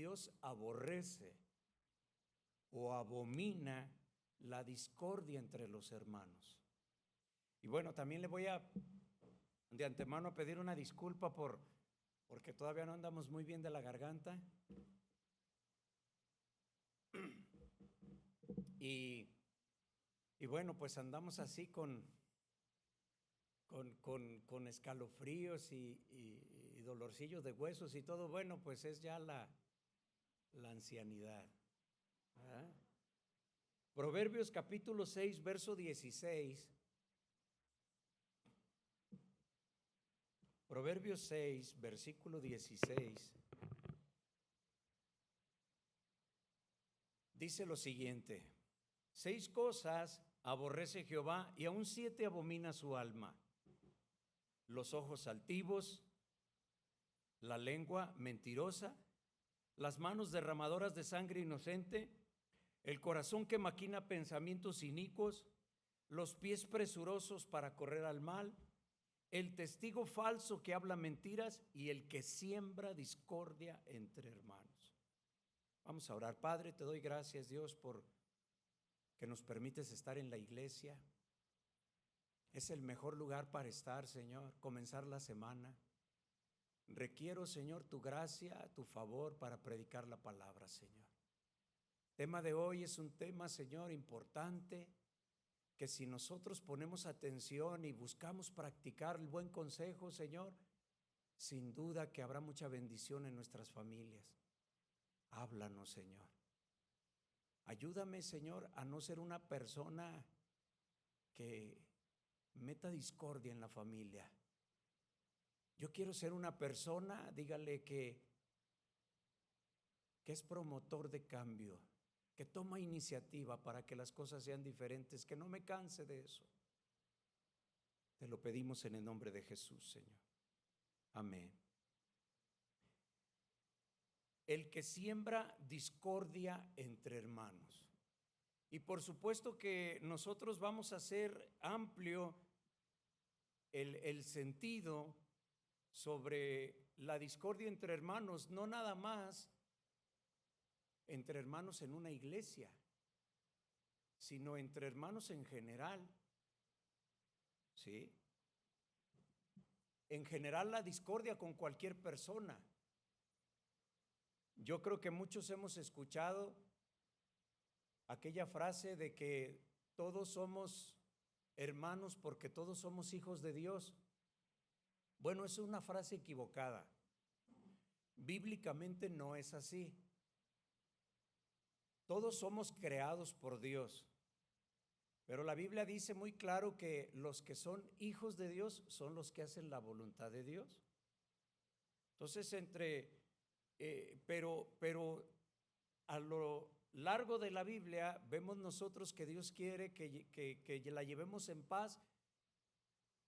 Dios aborrece o abomina la discordia entre los hermanos. Y bueno, también le voy de antemano a pedir una disculpa porque todavía no andamos muy bien de la garganta. Y bueno, pues andamos así con escalofríos y dolorcillos de huesos y todo. Bueno, pues es ya la ancianidad, ¿verdad? Proverbios capítulo 6, verso 16. Proverbios 6, versículo 16. Dice lo siguiente: 6 cosas aborrece Jehová y aún 7 abomina su alma: los ojos altivos, la lengua mentirosa, las manos derramadoras de sangre inocente, el corazón que maquina pensamientos inicuos, los pies presurosos para correr al mal, el testigo falso que habla mentiras y el que siembra discordia entre hermanos. Vamos a orar. Padre, te doy gracias, Dios, por que nos permites estar en la iglesia. Es el mejor lugar para estar, Señor, comenzar la semana. Requiero, Señor, tu gracia, tu favor para predicar la palabra, Señor. El tema de hoy es un tema, Señor, importante, que si nosotros ponemos atención y buscamos practicar el buen consejo, Señor, sin duda que habrá mucha bendición en nuestras familias. Háblanos, Señor. Ayúdame, Señor, a no ser una persona que meta discordia en la familia. Yo quiero ser una persona, dígale, que es promotor de cambio, que toma iniciativa para que las cosas sean diferentes, que no me canse de eso. Te lo pedimos en el nombre de Jesús, Señor. Amén. El que siembra discordia entre hermanos. Y por supuesto que nosotros vamos a hacer amplio el sentido sobre la discordia entre hermanos, no nada más entre hermanos en una iglesia, sino entre hermanos en general, ¿sí? En general la discordia con cualquier persona. Yo creo que muchos hemos escuchado aquella frase de que todos somos hermanos porque todos somos hijos de Dios. Bueno, es una frase equivocada. Bíblicamente no es así. Todos somos creados por Dios, pero la Biblia dice muy claro que los que son hijos de Dios son los que hacen la voluntad de Dios. Entonces, pero a lo largo de la Biblia vemos nosotros que Dios quiere que la llevemos en paz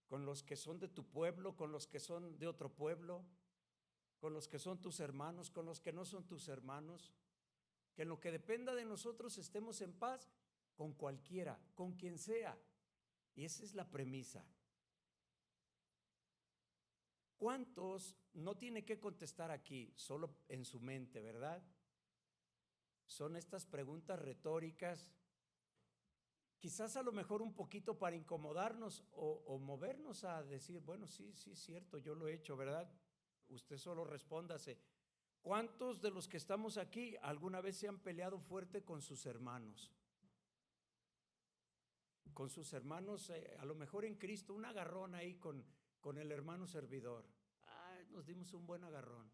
con los que son de tu pueblo, con los que son de otro pueblo, con los que son tus hermanos, con los que no son tus hermanos. Que en lo que dependa de nosotros estemos en paz con cualquiera, con quien sea. Y esa es la premisa. ¿Cuántos? No tiene que contestar aquí, solo en su mente, ¿verdad? Son estas preguntas retóricas, quizás a lo mejor un poquito para incomodarnos o movernos a decir, bueno, sí, es cierto, yo lo he hecho, ¿verdad? Usted solo respóndase. ¿Cuántos de los que estamos aquí alguna vez se han peleado fuerte con sus hermanos? Con sus hermanos, a lo mejor en Cristo, un agarrón ahí con el hermano servidor. Ay, nos dimos un buen agarrón.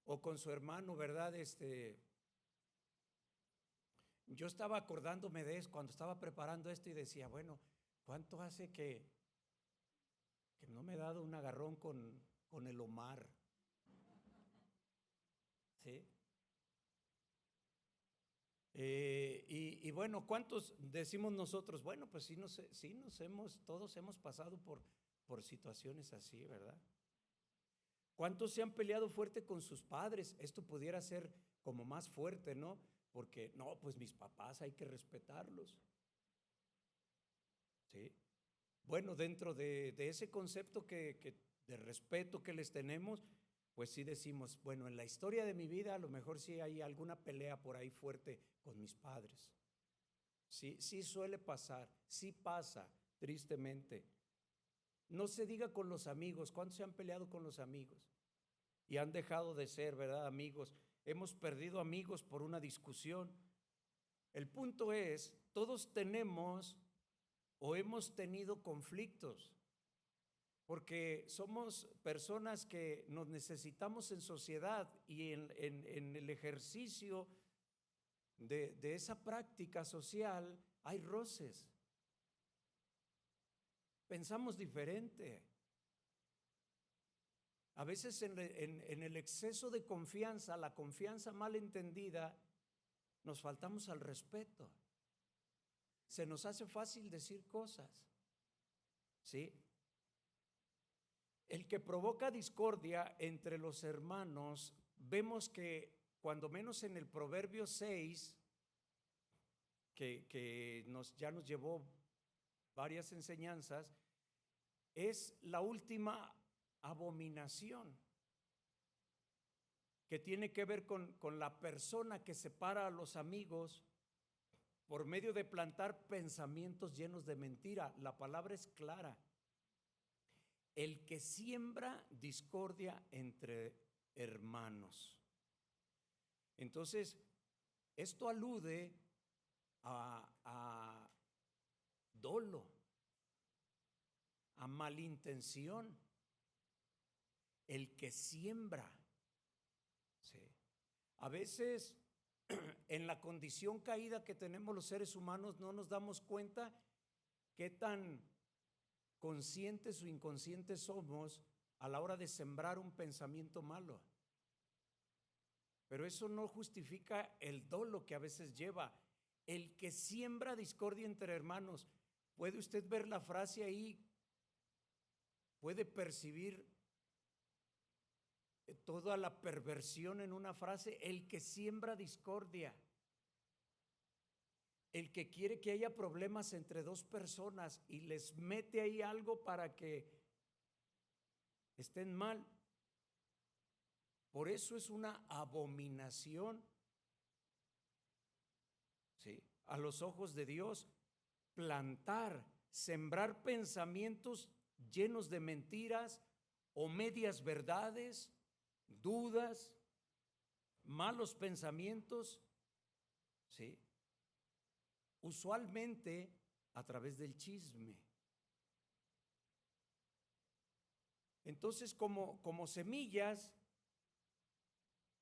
O con su hermano, ¿verdad? Yo estaba acordándome de eso cuando estaba preparando esto y decía, bueno, ¿cuánto hace que no me he dado un agarrón con el Omar? ¿Sí? Y bueno, ¿cuántos decimos nosotros? Bueno, pues todos hemos pasado por situaciones así, ¿verdad? ¿Cuántos se han peleado fuerte con sus padres? Esto pudiera ser como más fuerte, ¿no? Porque, no, pues mis papás hay que respetarlos. ¿Sí? Bueno, dentro de ese concepto de respeto que les tenemos, pues sí decimos, bueno, en la historia de mi vida a lo mejor sí hay alguna pelea por ahí fuerte con mis padres. Sí, sí suele pasar, sí pasa, tristemente. No se diga con los amigos, ¿cuántos se han peleado con los amigos? Y han dejado de ser, ¿verdad, amigos? Hemos perdido amigos por una discusión. El punto es, todos tenemos o hemos tenido conflictos, porque somos personas que nos necesitamos en sociedad y en el ejercicio de esa práctica social hay roces. Pensamos diferente. A veces en el exceso de confianza, la confianza mal entendida, nos faltamos al respeto. Se nos hace fácil decir cosas, ¿sí? El que provoca discordia entre los hermanos, vemos que cuando menos en el Proverbio 6, que ya nos llevó varias enseñanzas, es la última abominación que tiene que ver con la persona que separa a los amigos por medio de plantar pensamientos llenos de mentira. La palabra es clara. El que siembra discordia entre hermanos. Entonces, esto alude a dolo, a malintención. El que siembra. Sí. A veces en la condición caída que tenemos los seres humanos no nos damos cuenta qué tan conscientes o inconscientes somos a la hora de sembrar un pensamiento malo. Pero eso no justifica el dolo que a veces lleva. El que siembra discordia entre hermanos. ¿Puede usted ver la frase ahí? ¿Puede percibir toda la perversión en una frase? El que siembra discordia. El que quiere que haya problemas entre dos personas y les mete ahí algo para que estén mal. Por eso es una abominación, ¿sí?, a los ojos de Dios, plantar, sembrar pensamientos llenos de mentiras o medias verdades, dudas, malos pensamientos, ¿sí?, usualmente a través del chisme. Entonces, como semillas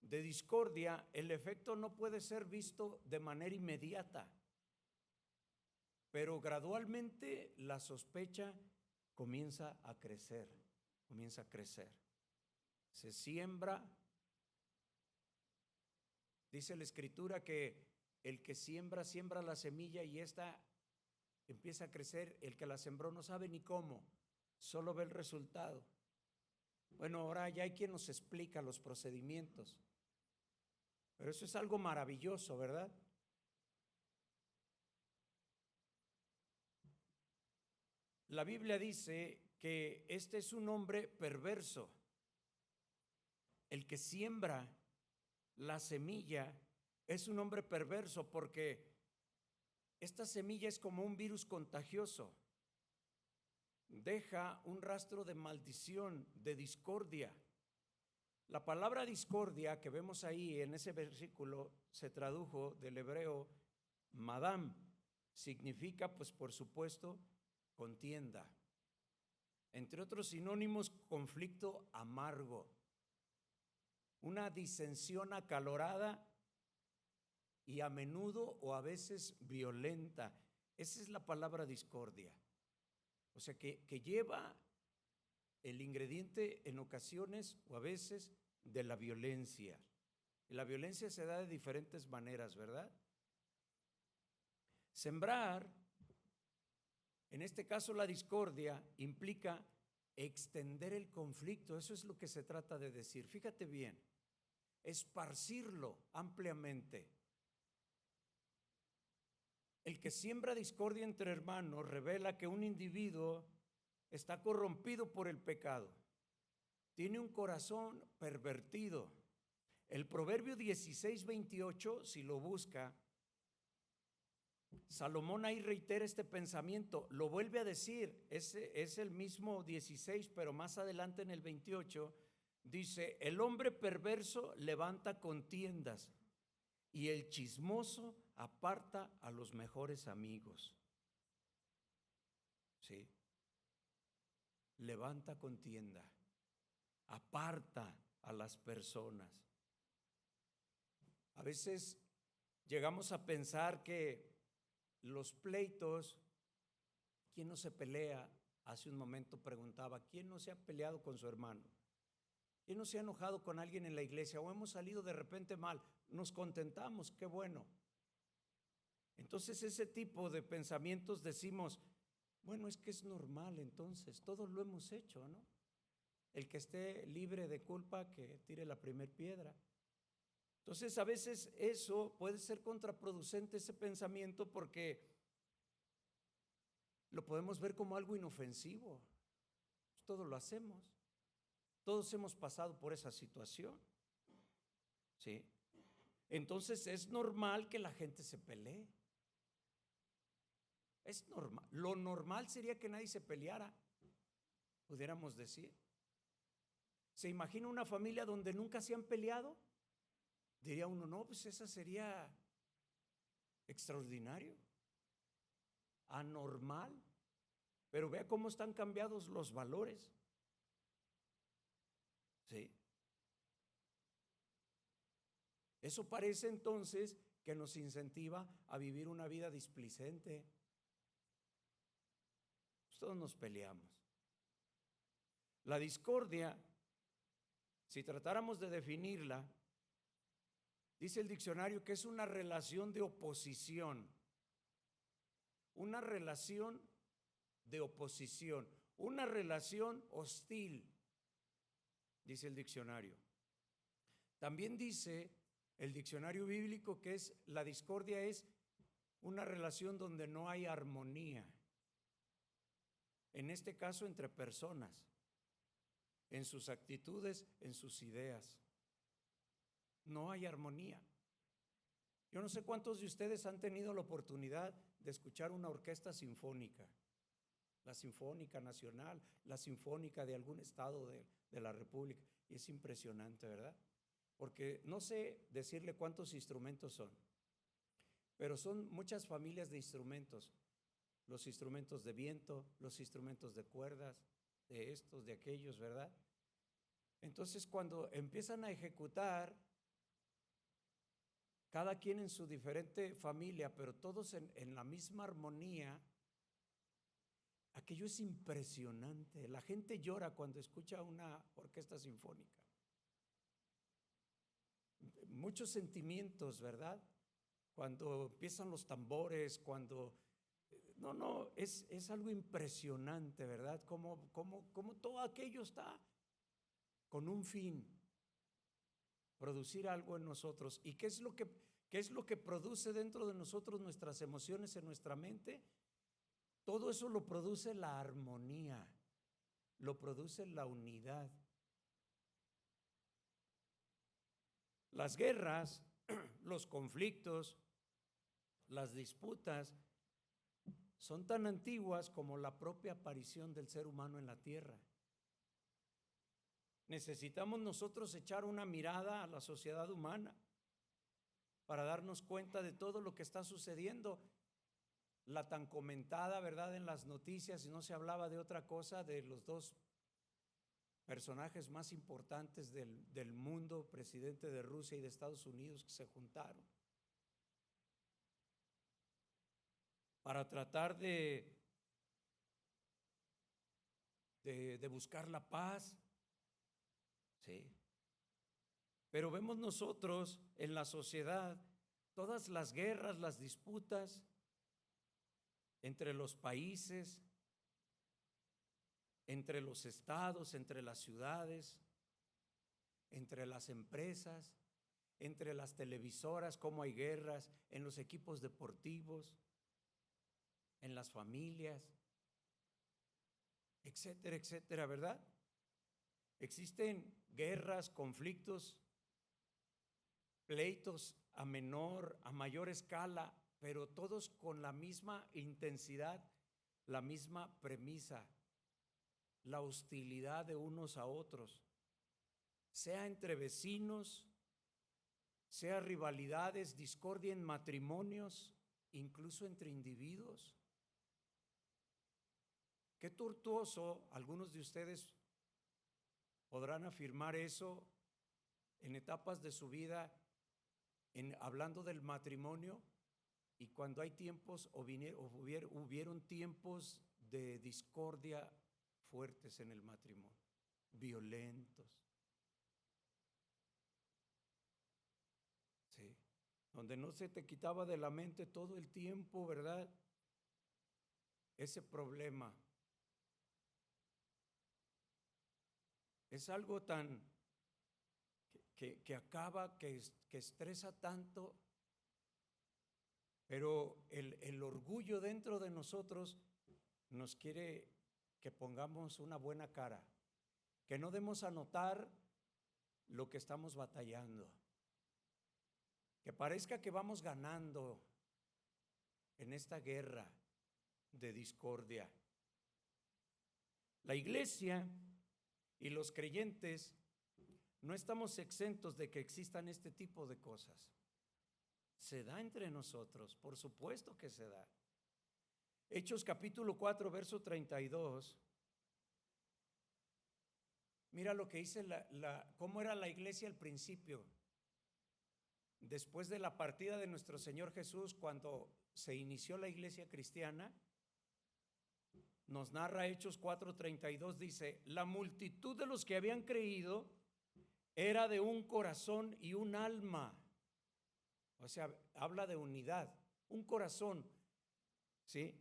de discordia, el efecto no puede ser visto de manera inmediata, pero gradualmente la sospecha comienza a crecer, comienza a crecer. Se siembra, dice la Escritura que el que siembra, siembra la semilla y esta empieza a crecer. El que la sembró no sabe ni cómo, solo ve el resultado. Bueno, ahora ya hay quien nos explica los procedimientos, pero eso es algo maravilloso, ¿verdad? La Biblia dice que este es un hombre perverso. El que siembra la semilla es un hombre perverso porque esta semilla es como un virus contagioso. Deja un rastro de maldición, de discordia. La palabra discordia que vemos ahí en ese versículo se tradujo del hebreo madam. Significa, pues por supuesto, contienda. Entre otros sinónimos, conflicto amargo. Una disensión acalorada y a menudo o a veces violenta. Esa es la palabra discordia. O sea que lleva el ingrediente en ocasiones o a veces de la violencia. Y la violencia se da de diferentes maneras, ¿verdad? Sembrar, en este caso la discordia, implica extender el conflicto. Eso es lo que se trata de decir. Fíjate bien, esparcirlo ampliamente. El que siembra discordia entre hermanos revela que un individuo está corrompido por el pecado. tiene un corazón pervertido. El Proverbio 16:28, si lo busca, Salomón ahí reitera este pensamiento, lo vuelve a decir, es el mismo 16, pero más adelante en el 28, dice, el hombre perverso levanta contiendas y el chismoso aparta a los mejores amigos. Sí, levanta contienda, aparta a las personas. A veces llegamos a pensar que los pleitos, ¿quién no se pelea? Hace un momento preguntaba, ¿quién no se ha peleado con su hermano? ¿Quién no se ha enojado con alguien en la iglesia? O hemos salido de repente mal, nos contentamos, qué bueno. Entonces ese tipo de pensamientos decimos, bueno, es que es normal, entonces, todos lo hemos hecho, ¿no? El que esté libre de culpa, que tire la primer piedra. Entonces a veces eso puede ser contraproducente, ese pensamiento, porque lo podemos ver como algo inofensivo. Todos lo hacemos. Todos hemos pasado por esa situación. ¿Sí? Entonces es normal que la gente se pelee. Es normal. Lo normal sería que nadie se peleara, pudiéramos decir. ¿Se imagina una familia donde nunca se han peleado? Diría uno, no, pues esa sería extraordinario, anormal. Pero vea cómo están cambiados los valores. ¿Sí? Eso parece entonces que nos incentiva a vivir una vida displicente. Todos nos peleamos. La discordia, si tratáramos de definirla, dice el diccionario que es una relación de oposición. Una relación de oposición, una relación hostil, dice el diccionario. También dice el diccionario bíblico que la discordia es una relación donde no hay armonía. En este caso entre personas, en sus actitudes, en sus ideas. No hay armonía. Yo no sé cuántos de ustedes han tenido la oportunidad de escuchar una orquesta sinfónica, la Sinfónica Nacional, la Sinfónica de algún estado de la República, y es impresionante, ¿verdad? Porque no sé decirle cuántos instrumentos son, pero son muchas familias de instrumentos, los instrumentos de viento, los instrumentos de cuerdas, de estos, de aquellos, ¿verdad? Entonces cuando empiezan a ejecutar, cada quien en su diferente familia, pero todos en la misma armonía, aquello es impresionante. La gente llora cuando escucha una orquesta sinfónica. Muchos sentimientos, ¿verdad? Cuando empiezan los tambores, cuando... No, es algo impresionante, ¿verdad? Como todo aquello está con un fin, producir algo en nosotros. ¿Y qué es lo que produce dentro de nosotros nuestras emociones en nuestra mente? Todo eso lo produce la armonía, lo produce la unidad. Las guerras, los conflictos, las disputas son tan antiguas como la propia aparición del ser humano en la tierra. Necesitamos nosotros echar una mirada a la sociedad humana para darnos cuenta de todo lo que está sucediendo. La tan comentada, ¿verdad?, en las noticias, y no se hablaba de otra cosa, de los dos personajes más importantes del mundo, presidente de Rusia y de Estados Unidos, que se juntaron para tratar de buscar la paz. Sí. Pero vemos nosotros en la sociedad todas las guerras, las disputas entre los países, entre los estados, entre las ciudades, entre las empresas, entre las televisoras, cómo hay guerras, en los equipos deportivos, en las familias, etcétera, etcétera, ¿verdad? Existen guerras, conflictos, pleitos a menor, a mayor escala, pero todos con la misma intensidad, la misma premisa, la hostilidad de unos a otros, sea entre vecinos, sea rivalidades, discordia en matrimonios, incluso entre individuos. Qué tortuoso, algunos de ustedes podrán afirmar eso en etapas de su vida, hablando del matrimonio, y cuando hay tiempos hubieron tiempos de discordia fuertes en el matrimonio, violentos, ¿sí? Donde no se te quitaba de la mente todo el tiempo, ¿verdad? Ese problema. Es algo tan que acaba, que estresa tanto, pero el orgullo dentro de nosotros nos quiere que pongamos una buena cara, que no demos a notar lo que estamos batallando, que parezca que vamos ganando en esta guerra de discordia. La iglesia y los creyentes no estamos exentos de que existan este tipo de cosas. Se da entre nosotros, por supuesto que se da. Hechos capítulo 4, verso 32. Mira lo que dice cómo era la iglesia al principio. Después de la partida de nuestro Señor Jesús, cuando se inició la iglesia cristiana, nos narra Hechos 4:32, dice: la multitud de los que habían creído era de un corazón y un alma. O sea, habla de unidad, un corazón, ¿sí?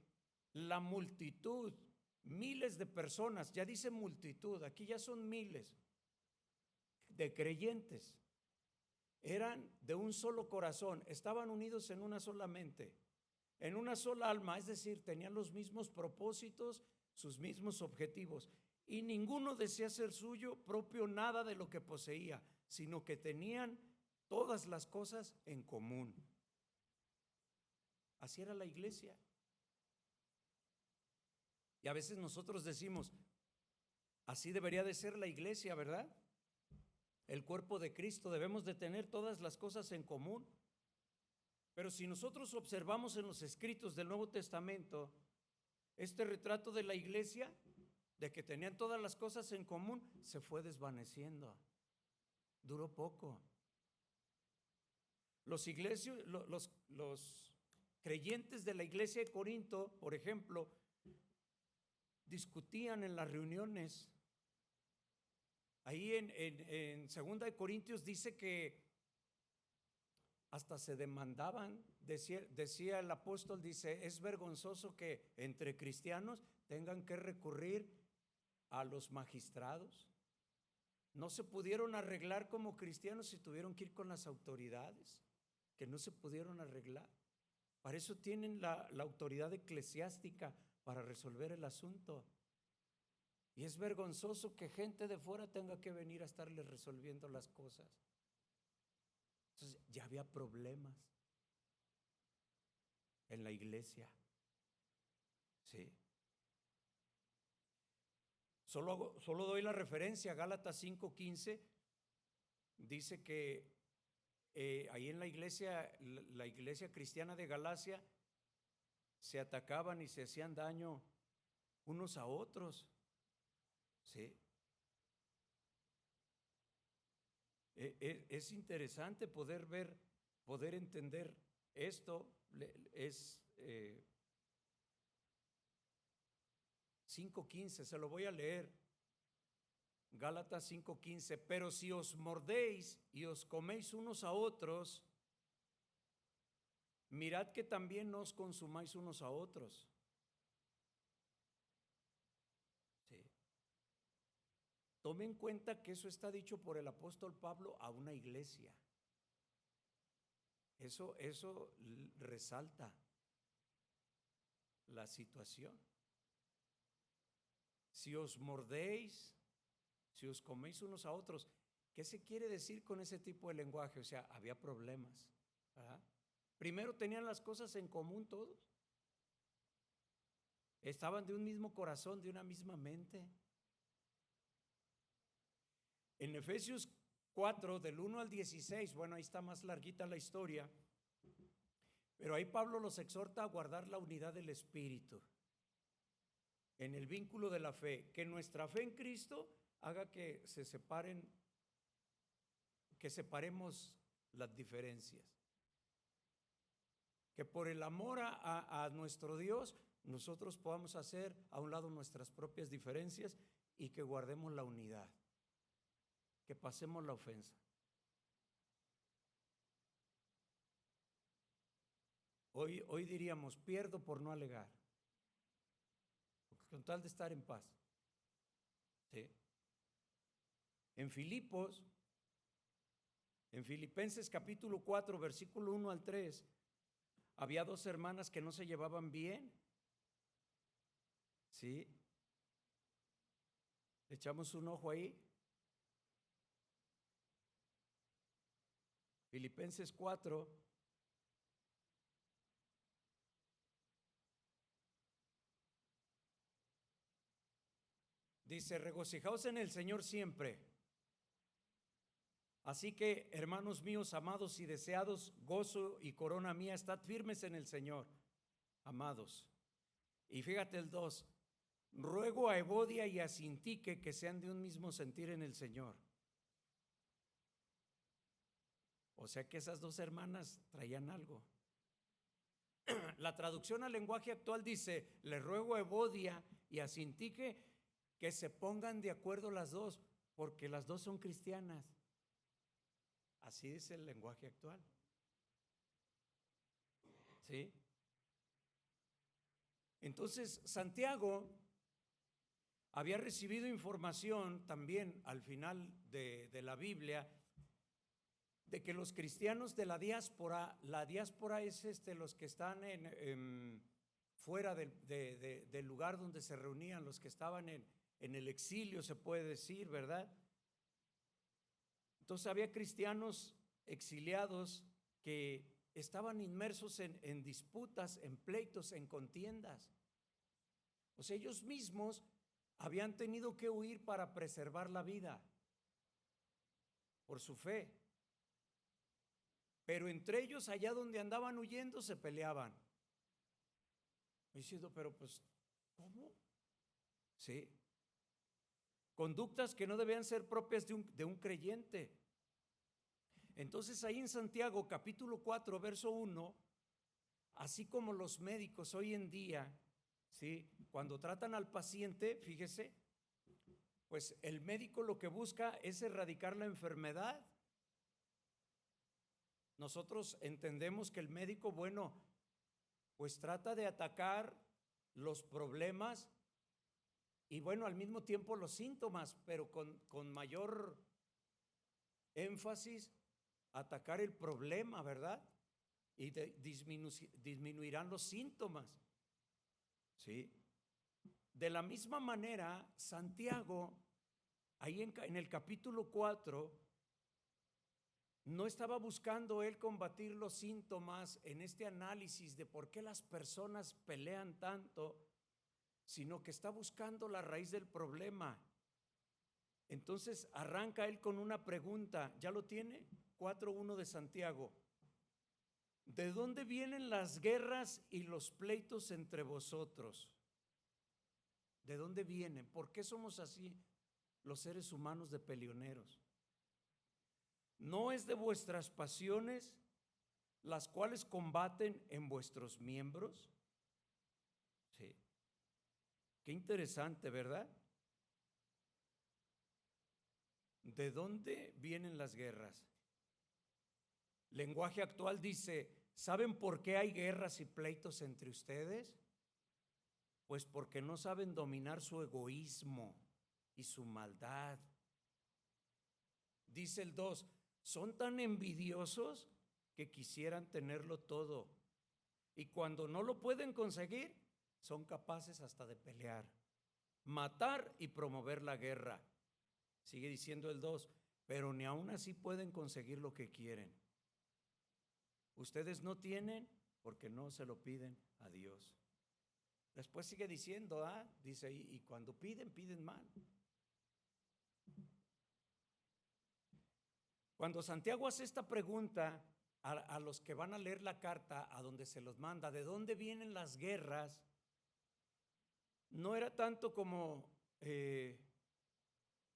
La multitud, miles de personas, ya dice multitud, aquí ya son miles de creyentes, eran de un solo corazón, estaban unidos en una sola mente, en una sola alma, es decir, tenían los mismos propósitos, sus mismos objetivos, y ninguno desea ser suyo propio nada de lo que poseía, sino que tenían todas las cosas en común. Así era la iglesia. Y a veces nosotros decimos, así debería de ser la iglesia, ¿verdad? El cuerpo de Cristo, debemos de tener todas las cosas en común. Pero si nosotros observamos en los escritos del Nuevo Testamento este retrato de la iglesia, de que tenían todas las cosas en común, se fue desvaneciendo. Duró poco. Los creyentes de la iglesia de Corinto, por ejemplo, discutían en las reuniones. Ahí en 2 de Corintios dice que hasta se demandaban, decía el apóstol, dice, es vergonzoso que entre cristianos tengan que recurrir a los magistrados. No se pudieron arreglar como cristianos y tuvieron que ir con las autoridades, que no se pudieron arreglar. Para eso tienen la autoridad eclesiástica, para resolver el asunto. Y es vergonzoso que gente de fuera tenga que venir a estarles resolviendo las cosas. Entonces ya había problemas en la iglesia. Sí. Solo doy la referencia, Gálatas 5:15, dice que ahí en la iglesia cristiana de Galacia, se atacaban y se hacían daño unos a otros. ¿Sí? Es interesante poder ver, poder entender esto. Es 5:15, se lo voy a leer. Gálatas 5:15, pero si os mordéis y os coméis unos a otros, mirad que también no os consumáis unos a otros. Sí. Tome en cuenta que eso está dicho por el apóstol Pablo a una iglesia. Eso resalta la situación. Si os mordéis, si os coméis unos a otros. ¿Qué se quiere decir con ese tipo de lenguaje? O sea, había problemas, ¿verdad? Primero tenían las cosas en común todos. Estaban de un mismo corazón, de una misma mente. En Efesios 4, del 1 al 16, bueno, ahí está más larguita la historia, pero ahí Pablo los exhorta a guardar la unidad del Espíritu en el vínculo de la fe, que nuestra fe en Cristo haga que se separen, que separemos las diferencias, que por el amor a nuestro Dios nosotros podamos hacer a un lado nuestras propias diferencias y que guardemos la unidad, que pasemos la ofensa. Hoy diríamos, pierdo por no alegar, con tal de estar en paz. ¿Sí? En Filipenses capítulo 4, versículo 1 al 3, había dos hermanas que no se llevaban bien. ¿Sí? Echamos un ojo ahí. Filipenses 4. Dice, regocijaos en el Señor siempre. Así que, hermanos míos, amados y deseados, gozo y corona mía, estad firmes en el Señor, amados. Y fíjate el 2, ruego a Evodia y a Sintique que sean de un mismo sentir en el Señor. O sea que esas dos hermanas traían algo. La traducción al lenguaje actual dice, le ruego a Evodia y a Sintique que se pongan de acuerdo las dos, porque las dos son cristianas. Así dice el lenguaje actual. ¿Sí? Entonces, Santiago había recibido información también al final de la Biblia de que los cristianos de la diáspora es los que están fuera del lugar donde se reunían, los que estaban en el exilio, se puede decir, ¿verdad? Entonces había cristianos exiliados que estaban inmersos en disputas, en pleitos, en contiendas. O sea, ellos mismos habían tenido que huir para preservar la vida por su fe. Pero entre ellos, allá donde andaban huyendo, se peleaban. Diciendo, pero pues, ¿cómo? Sí. Conductas que no debían ser propias de un creyente. Entonces ahí en Santiago capítulo 4 verso 1, así como los médicos hoy en día, ¿sí? Cuando tratan al paciente, fíjese, pues el médico lo que busca es erradicar la enfermedad. Nosotros entendemos que el médico, bueno, pues trata de atacar los problemas y bueno, al mismo tiempo los síntomas, pero con mayor énfasis atacar el problema, ¿verdad? Y disminuirán los síntomas. ¿Sí? De la misma manera, Santiago, ahí en el capítulo 4, no estaba buscando él combatir los síntomas en este análisis de por qué las personas pelean tanto, sino que está buscando la raíz del problema. Entonces arranca él con una pregunta, ¿ya lo tiene? 4:1 de Santiago. ¿De dónde vienen las guerras y los pleitos entre vosotros? ¿De dónde vienen? ¿Por qué somos así los seres humanos de peleoneros? ¿No es de vuestras pasiones las cuales combaten en vuestros miembros? Sí. Qué interesante, ¿verdad? ¿De dónde vienen las guerras? Lenguaje actual dice, ¿saben por qué hay guerras y pleitos entre ustedes? Pues porque no saben dominar su egoísmo y su maldad. Dice el 2, son tan envidiosos que quisieran tenerlo todo. Y cuando no lo pueden conseguir, son capaces hasta de pelear, matar y promover la guerra. Sigue diciendo el 2, pero ni aún así pueden conseguir lo que quieren. Ustedes no tienen porque no se lo piden a Dios. Después sigue diciendo, dice, y cuando piden, piden mal. Cuando Santiago hace esta pregunta a los que van a leer la carta, a donde se los manda, ¿de dónde vienen las guerras? No era tanto como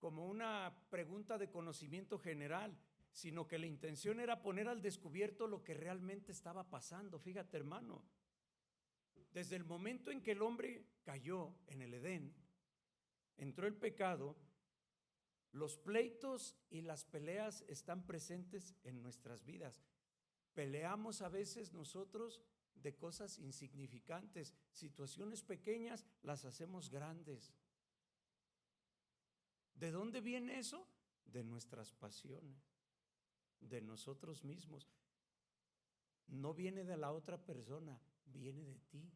una pregunta de conocimiento general, sino que la intención era poner al descubierto lo que realmente estaba pasando. Fíjate, hermano, desde el momento en que el hombre cayó en el Edén, entró el pecado, los pleitos y las peleas están presentes en nuestras vidas. Peleamos a veces nosotros de cosas insignificantes, situaciones pequeñas las hacemos grandes. ¿De dónde viene eso? De nuestras pasiones, de nosotros mismos. No viene de la otra persona, viene de ti.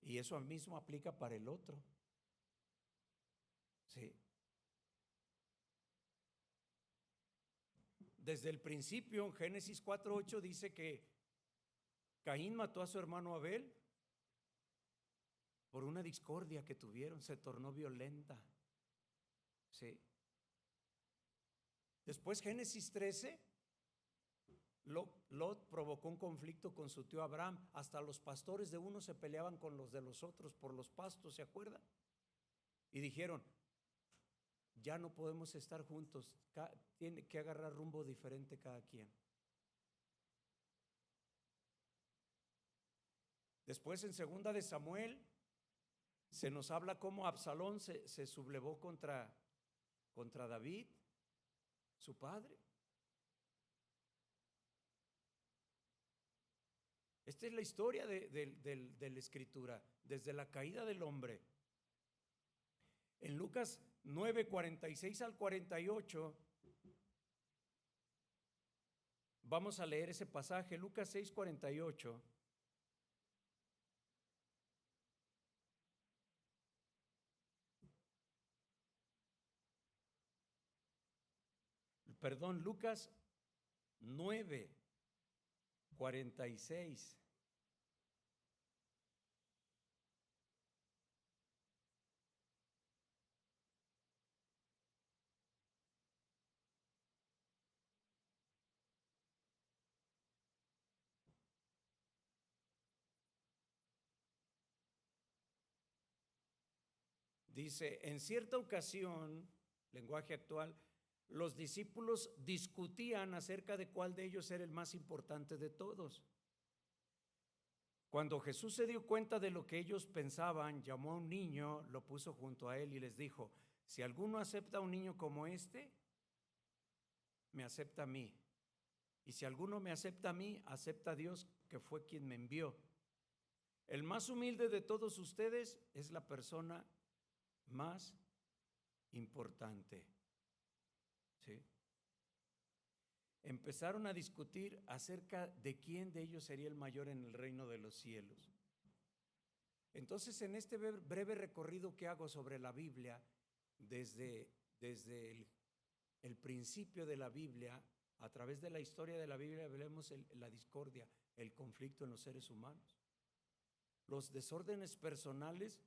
Y eso mismo aplica para el otro. Sí. Desde el principio, en Génesis 4:8 dice que Caín mató a su hermano Abel por una discordia que tuvieron, se tornó violenta. Sí. Después, Génesis 13, Lot provocó un conflicto con su tío Abraham. Hasta los pastores de unos se peleaban con los de los otros por los pastos, ¿se acuerdan? Y dijeron, ya no podemos estar juntos, tiene que agarrar rumbo diferente cada quien. Después, en 2 de Samuel, se nos habla cómo Absalón se sublevó contra David, su padre. Esta es la historia de la Escritura, desde la caída del hombre. En Lucas 9:46 al 48, vamos a leer ese pasaje. Lucas 6:48. Perdón, Lucas 9:46. Dice, en cierta ocasión, lenguaje actual, los discípulos discutían acerca de cuál de ellos era el más importante de todos. Cuando Jesús se dio cuenta de lo que ellos pensaban, llamó a un niño, lo puso junto a él y les dijo, si alguno acepta a un niño como este, me acepta a mí. Y si alguno me acepta a mí, acepta a Dios que fue quien me envió. El más humilde de todos ustedes es la persona más importante. ¿Sí? Empezaron a discutir acerca de quién de ellos sería el mayor en el reino de los cielos. Entonces, en este breve recorrido que hago sobre la Biblia, desde el principio de la Biblia, a través de la historia de la Biblia, vemos la discordia, el conflicto en los seres humanos. Los desórdenes personales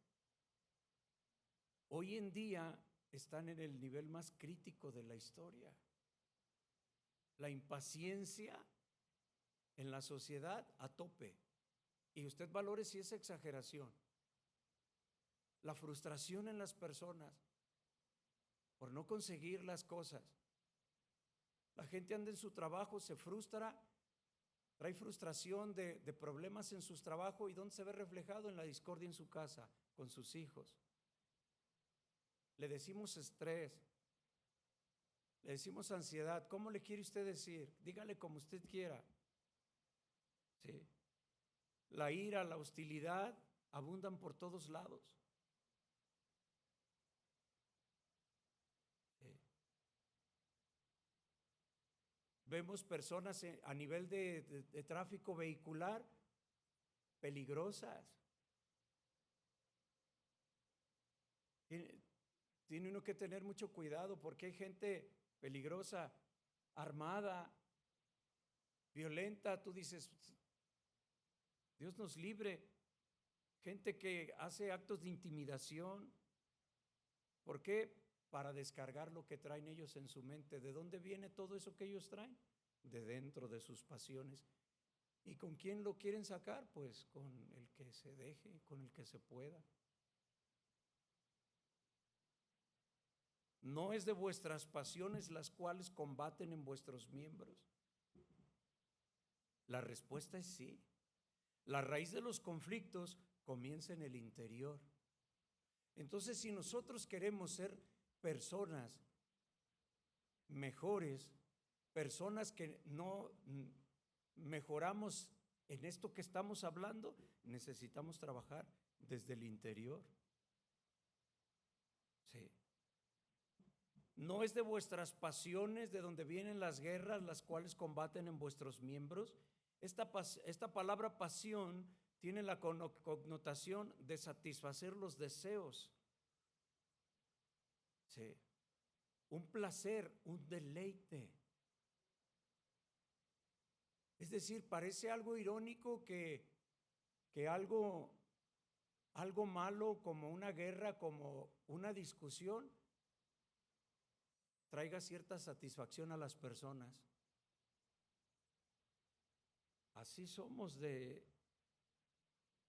hoy en día están en el nivel más crítico de la historia. La impaciencia en la sociedad a tope. Y usted valore si es exageración. La frustración en las personas por no conseguir las cosas. La gente anda en su trabajo, se frustra, trae frustración de problemas en sus trabajos. ¿Y dónde se ve reflejado? En la discordia en su casa, con sus hijos. Le decimos estrés, le decimos ansiedad. ¿Cómo le quiere usted decir? Dígale como usted quiera. ¿Sí? La ira, la hostilidad abundan por todos lados. ¿Sí? Vemos personas a nivel de tráfico vehicular peligrosas. tiene uno que tener mucho cuidado porque hay gente peligrosa, armada, violenta. Tú dices, Dios nos libre. Gente que hace actos de intimidación. ¿Por qué? Para descargar lo que traen ellos en su mente. ¿De dónde viene todo eso que ellos traen? De dentro de sus pasiones. ¿Y con quién lo quieren sacar? Pues con el que se deje, con el que se pueda. ¿No es de vuestras pasiones las cuales combaten en vuestros miembros? La respuesta es sí. La raíz de los conflictos comienza en el interior. Entonces, si nosotros queremos ser personas mejores, personas que no mejoramos en esto que estamos hablando, necesitamos trabajar desde el interior. Sí. ¿No es de vuestras pasiones de donde vienen las guerras, las cuales combaten en vuestros miembros? Esta palabra pasión tiene la connotación de satisfacer los deseos. Sí. Un placer, un deleite. Es decir, parece algo irónico que algo malo como una guerra, como una discusión, traiga cierta satisfacción a las personas. Así somos de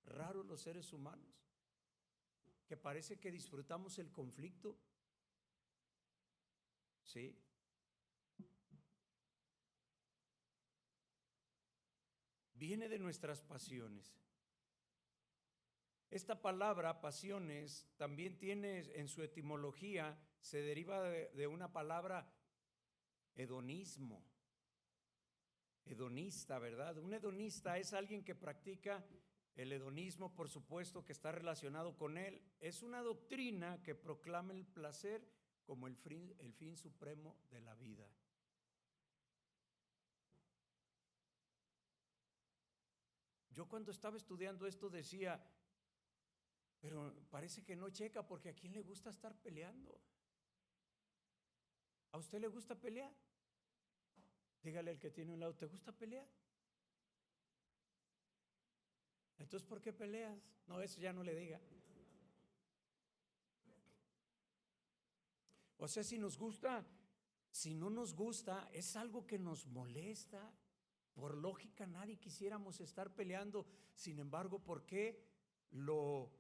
raros los seres humanos, que parece que disfrutamos el conflicto. Sí. Viene de nuestras pasiones. Esta palabra, pasiones, también tiene en su etimología, se deriva de una palabra hedonismo. Hedonista, ¿verdad? Un hedonista es alguien que practica el hedonismo, por supuesto que está relacionado con él. Es una doctrina que proclama el placer como el fin supremo de la vida. Yo cuando estaba estudiando esto decía, pero parece que no checa, porque ¿a quién le gusta estar peleando? ¿A usted le gusta pelear? Dígale al que tiene un lado, ¿te gusta pelear? Entonces, ¿por qué peleas? No, eso ya no le diga. O sea, si nos gusta, si no nos gusta, es algo que nos molesta. Por lógica, nadie quisiéramos estar peleando. Sin embargo, ¿por qué lo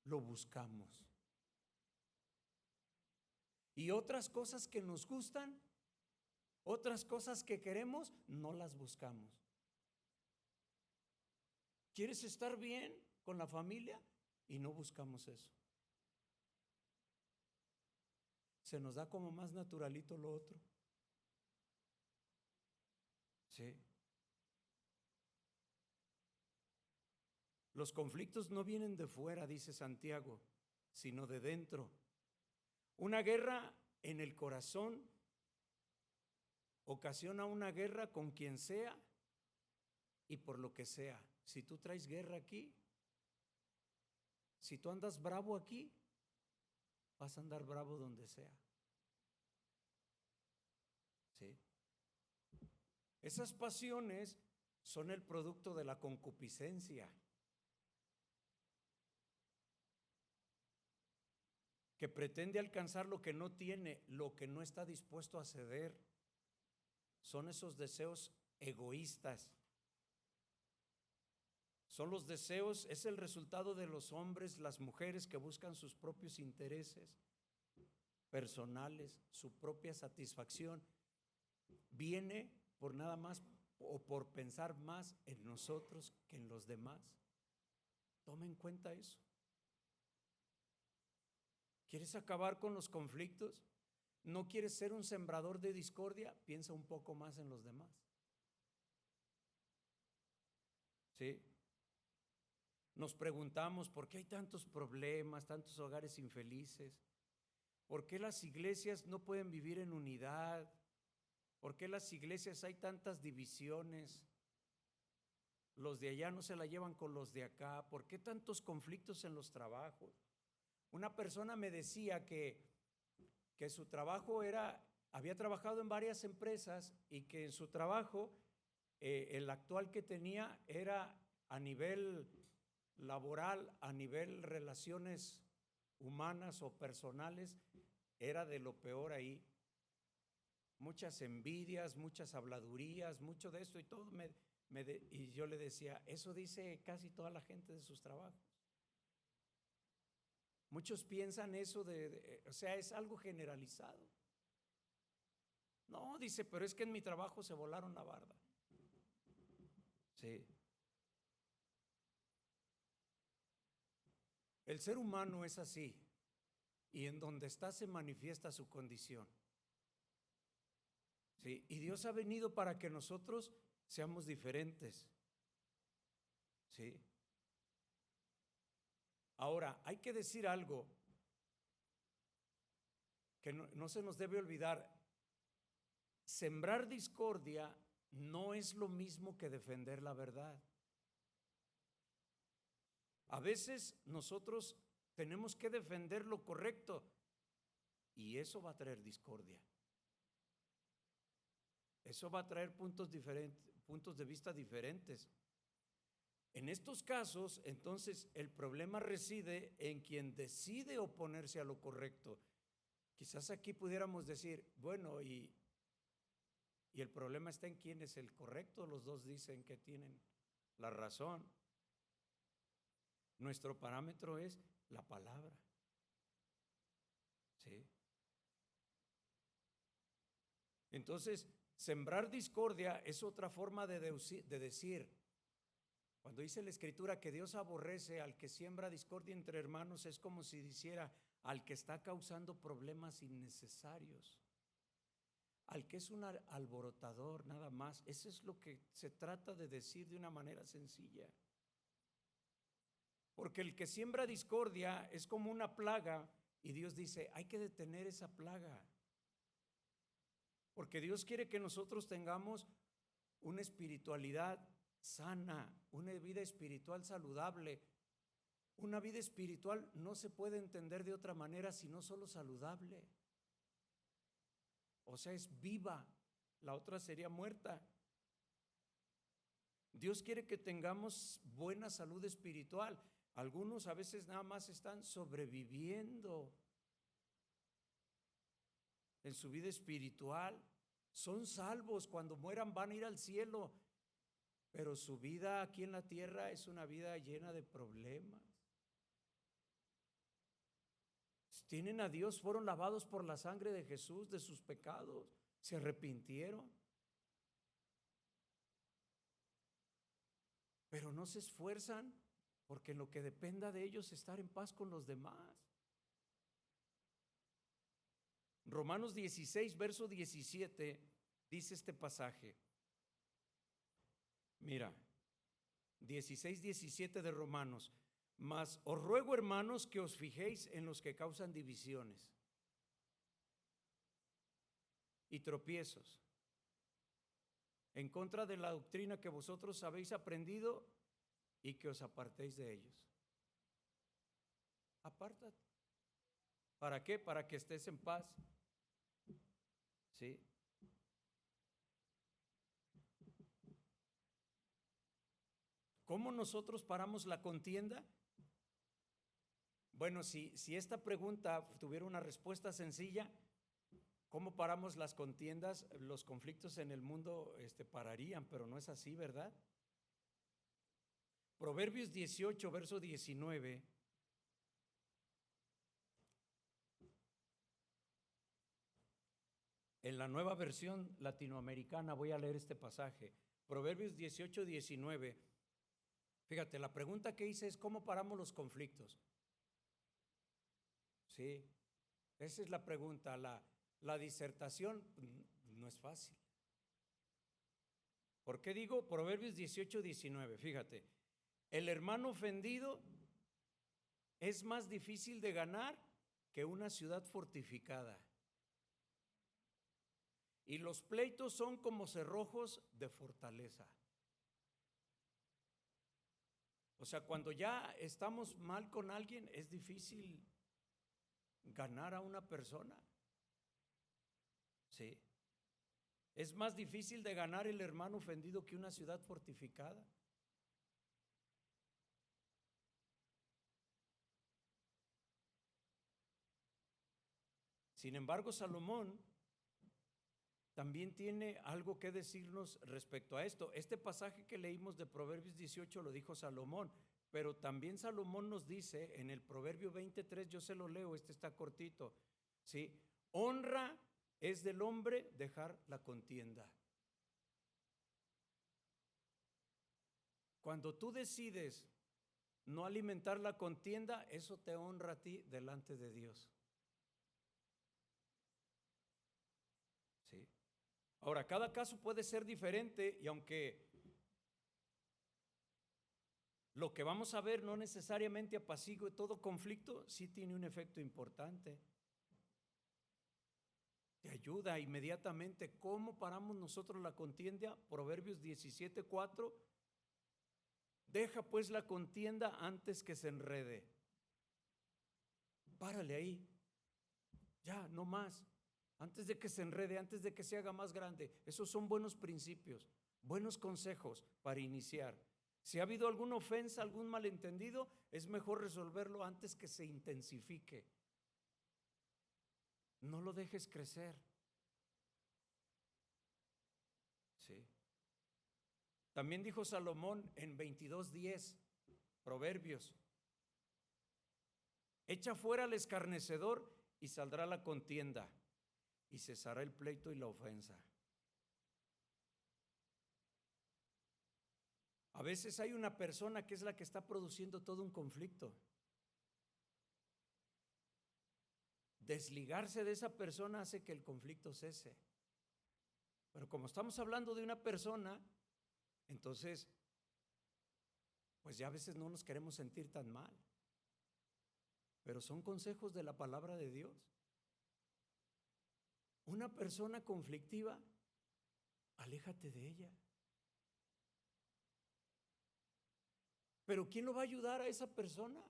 buscamos? Y otras cosas que nos gustan, otras cosas que queremos, no las buscamos. ¿Quieres estar bien con la familia? Y no buscamos eso. Se nos da como más naturalito lo otro. Sí. Los conflictos no vienen de fuera, dice Santiago, sino de dentro. Una guerra en el corazón ocasiona una guerra con quien sea y por lo que sea. Si tú traes guerra aquí, si tú andas bravo aquí, vas a andar bravo donde sea. ¿Sí? Esas pasiones son el producto de la concupiscencia, que pretende alcanzar lo que no tiene, lo que no está dispuesto a ceder. Son esos deseos egoístas. Son los deseos, es el resultado de los hombres, las mujeres que buscan sus propios intereses personales, su propia satisfacción. Viene por nada más o por pensar más en nosotros que en los demás. Toma en cuenta eso. ¿Quieres acabar con los conflictos? ¿No quieres ser un sembrador de discordia? Piensa un poco más en los demás. ¿Sí? Nos preguntamos por qué hay tantos problemas, tantos hogares infelices. ¿Por qué las iglesias no pueden vivir en unidad? ¿Por qué las iglesias hay tantas divisiones? Los de allá no se la llevan con los de acá. ¿Por qué tantos conflictos en los trabajos? Una persona me decía que su trabajo había trabajado en varias empresas y que en su trabajo, el actual que tenía era a nivel laboral, a nivel relaciones humanas o personales, era de lo peor ahí. Muchas envidias, muchas habladurías, mucho de esto y todo. Y yo le decía, eso dice casi toda la gente de sus trabajos. Muchos piensan eso o sea, es algo generalizado. No, dice, pero es que en mi trabajo se volaron la barda. Sí. El ser humano es así, y en donde está se manifiesta su condición. Sí, y Dios ha venido para que nosotros seamos diferentes. Sí. Ahora, hay que decir algo que no se nos debe olvidar. Sembrar discordia no es lo mismo que defender la verdad. A veces nosotros tenemos que defender lo correcto y eso va a traer discordia. Eso va a traer puntos de vista diferentes. En estos casos, entonces, el problema reside en quien decide oponerse a lo correcto. Quizás aquí pudiéramos decir, bueno, y el problema está en quién es el correcto. Los dos dicen que tienen la razón. Nuestro parámetro es la palabra. ¿Sí? Entonces, sembrar discordia es otra forma de decir. Cuando dice la Escritura que Dios aborrece al que siembra discordia entre hermanos, es como si dijera al que está causando problemas innecesarios, al que es un alborotador nada más. Eso es lo que se trata de decir de una manera sencilla. Porque el que siembra discordia es como una plaga y Dios dice, hay que detener esa plaga. Porque Dios quiere que nosotros tengamos una espiritualidad sana, una vida espiritual saludable. Una vida espiritual no se puede entender de otra manera sino solo saludable. O sea, es viva, la otra sería muerta. Dios quiere que tengamos buena salud espiritual. Algunos a veces nada más están sobreviviendo en su vida espiritual. Son salvos, cuando mueran van a ir al cielo, pero su vida aquí en la tierra es una vida llena de problemas. Tienen a Dios, fueron lavados por la sangre de Jesús de sus pecados, se arrepintieron, pero no se esfuerzan porque en lo que dependa de ellos estar en paz con los demás. Romanos 16, verso 17, dice este pasaje. Mira, 16, 17 de Romanos. Mas os ruego, hermanos, que os fijéis en los que causan divisiones y tropiezos en contra de la doctrina que vosotros habéis aprendido y que os apartéis de ellos. Apártate. ¿Para qué? Para que estés en paz. ¿Sí? ¿Cómo nosotros paramos la contienda? Bueno, si esta pregunta tuviera una respuesta sencilla, ¿cómo paramos las contiendas? Los conflictos en el mundo pararían, pero no es así, ¿verdad? Proverbios 18, verso 19. En la nueva versión latinoamericana voy a leer este pasaje. Proverbios 18, 19. Fíjate, la pregunta que hice es ¿cómo paramos los conflictos? Sí, esa es la pregunta. La disertación no es fácil. ¿Por qué digo Proverbios 18, 19? Fíjate, el hermano ofendido es más difícil de ganar que una ciudad fortificada. Y los pleitos son como cerrojos de fortaleza. O sea, cuando ya estamos mal con alguien, es difícil ganar a una persona. Sí. Es más difícil de ganar el hermano ofendido que una ciudad fortificada. Sin embargo, Salomón también tiene algo que decirnos respecto a esto. Este pasaje que leímos de Proverbios 18 lo dijo Salomón, pero también Salomón nos dice en el Proverbio 23, yo se lo leo, este está cortito, ¿sí? Honra es del hombre dejar la contienda. Cuando tú decides no alimentar la contienda, eso te honra a ti delante de Dios. ¿Sí? Ahora, cada caso puede ser diferente y aunque lo que vamos a ver no necesariamente apacigüe todo conflicto, sí tiene un efecto importante. Te ayuda inmediatamente. ¿Cómo paramos nosotros la contienda? Proverbios 17:4. Deja pues la contienda antes que se enrede. Párale ahí. Ya, no más. Antes de que se enrede, antes de que se haga más grande. Esos son buenos principios, buenos consejos para iniciar. Si ha habido alguna ofensa, algún malentendido, es mejor resolverlo antes que se intensifique. No lo dejes crecer. Sí. También dijo Salomón en 22:10, Proverbios: echa fuera al escarnecedor y saldrá la contienda, y cesará el pleito y la ofensa. A veces hay una persona que es la que está produciendo todo un conflicto. Desligarse de esa persona hace que el conflicto cese. Pero como estamos hablando de una persona, entonces, pues ya a veces no nos queremos sentir tan mal. Pero son consejos de la palabra de Dios. Una persona conflictiva, aléjate de ella. Pero ¿quién lo va a ayudar a esa persona?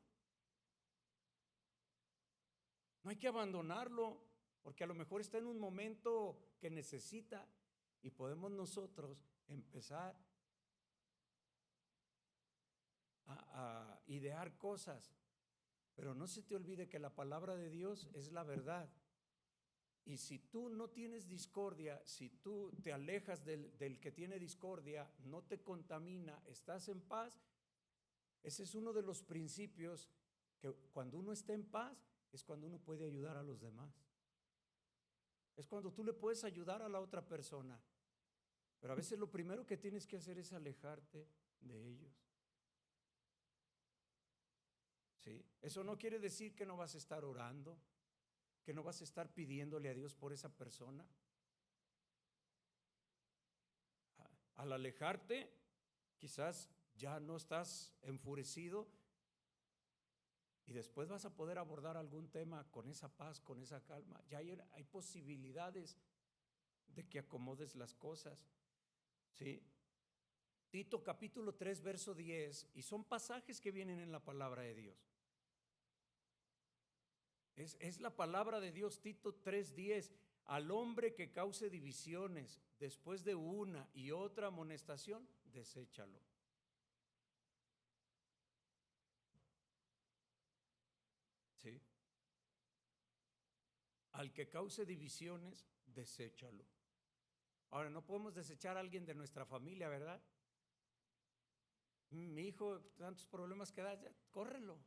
No hay que abandonarlo, porque a lo mejor está en un momento que necesita y podemos nosotros empezar a idear cosas. Pero no se te olvide que la palabra de Dios es la verdad. Y si tú no tienes discordia, si tú te alejas del que tiene discordia, no te contamina, estás en paz, ese es uno de los principios que cuando uno está en paz es cuando uno puede ayudar a los demás. Es cuando tú le puedes ayudar a la otra persona. Pero a veces lo primero que tienes que hacer es alejarte de ellos. ¿Sí? Eso no quiere decir que no vas a estar orando, que no vas a estar pidiéndole a Dios por esa persona. Al alejarte, quizás ya no estás enfurecido y después vas a poder abordar algún tema con esa paz, con esa calma. Ya hay posibilidades de que acomodes las cosas. ¿Sí? Tito capítulo 3 verso 10, y son pasajes que vienen en la palabra de Dios. Es la palabra de Dios. Tito 3:10, al hombre que cause divisiones después de una y otra amonestación, deséchalo. ¿Sí? Al que cause divisiones, deséchalo. Ahora, no podemos desechar a alguien de nuestra familia, ¿verdad? Mi hijo, tantos problemas que da, ya, córrelo.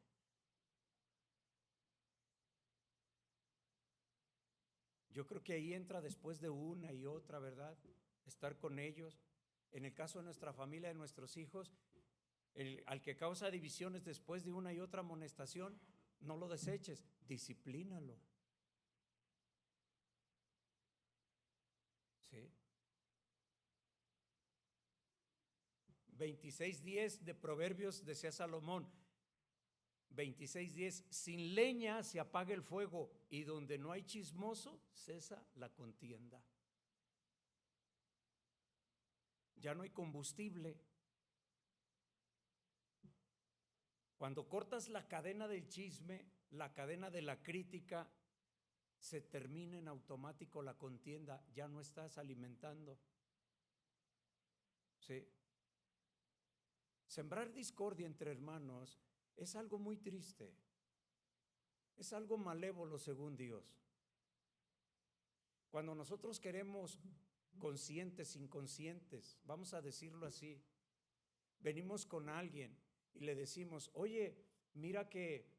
Yo creo que ahí entra después de una y otra, ¿verdad? Estar con ellos. En el caso de nuestra familia, de nuestros hijos, al que causa divisiones después de una y otra amonestación, no lo deseches, disciplínalo. ¿Sí? 26:10 de Proverbios decía Salomón, 26:10, sin leña se apaga el fuego y donde no hay chismoso cesa la contienda. Ya no hay combustible. Cuando cortas la cadena del chisme, la cadena de la crítica, se termina en automático la contienda, ya no estás alimentando. Sí. Sembrar discordia entre hermanos es algo muy triste, es algo malévolo según Dios. Cuando nosotros queremos conscientes, inconscientes, vamos a decirlo así, venimos con alguien y le decimos, oye, mira que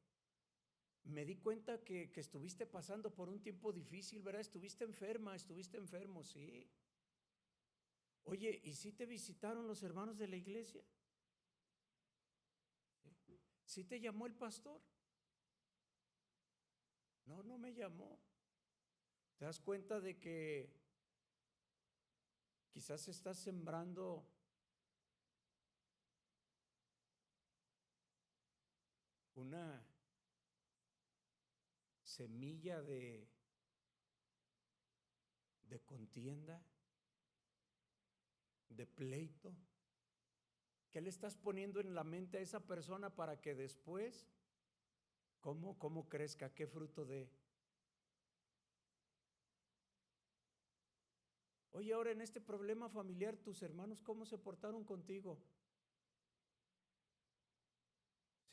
me di cuenta que estuviste pasando por un tiempo difícil, ¿verdad? Estuviste enfermo, sí. Oye, ¿y si te visitaron los hermanos de la iglesia? ¿Sí te llamó el pastor? No, no me llamó. ¿Te das cuenta de que quizás estás sembrando una semilla de contienda, de pleito? ¿Qué le estás poniendo en la mente a esa persona para que después, cómo crezca, qué fruto dé? Oye, ahora en este problema familiar, tus hermanos, ¿cómo se portaron contigo?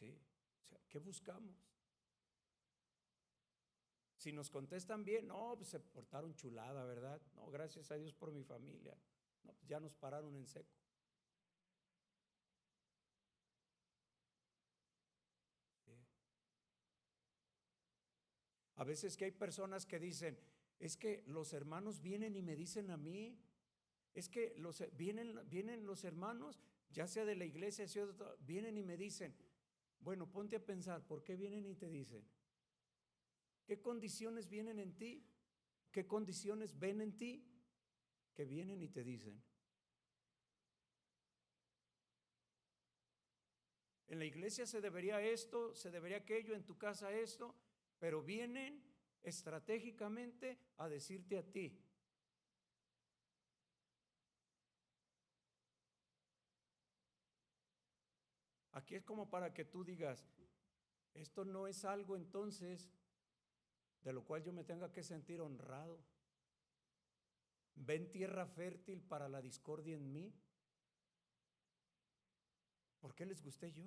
Sí, o sea, ¿qué buscamos? Si nos contestan bien, no, pues se portaron chulada, ¿verdad? No, gracias a Dios por mi familia. No, pues ya nos pararon en seco. Sí. A veces que hay personas que dicen, es que los hermanos vienen y me dicen a mí, es que vienen los hermanos, ya sea de la iglesia, sea de otra, vienen y me dicen, bueno, ponte a pensar, ¿por qué vienen y te dicen? ¿Qué condiciones vienen en ti? ¿Qué condiciones ven en ti que vienen y te dicen? En la iglesia se debería esto, se debería aquello, en tu casa esto, pero vienen estratégicamente a decirte a ti. Aquí es como para que tú digas, esto no es algo entonces de lo cual yo me tenga que sentir honrado. ¿Ven tierra fértil para la discordia en mí? ¿Por qué les gusté yo?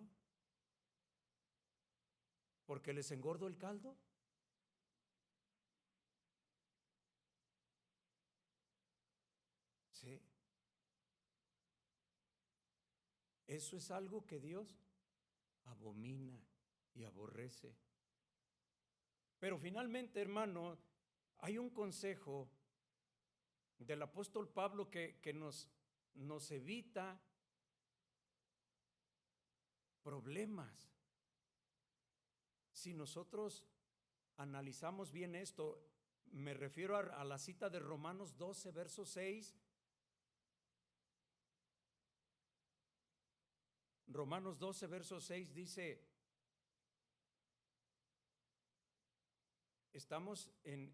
¿Porque les engordo el caldo? Sí. Eso es algo que Dios abomina y aborrece. Pero finalmente, hermano, hay un consejo del apóstol Pablo que nos evita problemas. Si nosotros analizamos bien esto, me refiero a la cita de Romanos 12, verso 6. Romanos 12, verso 6 dice, estamos en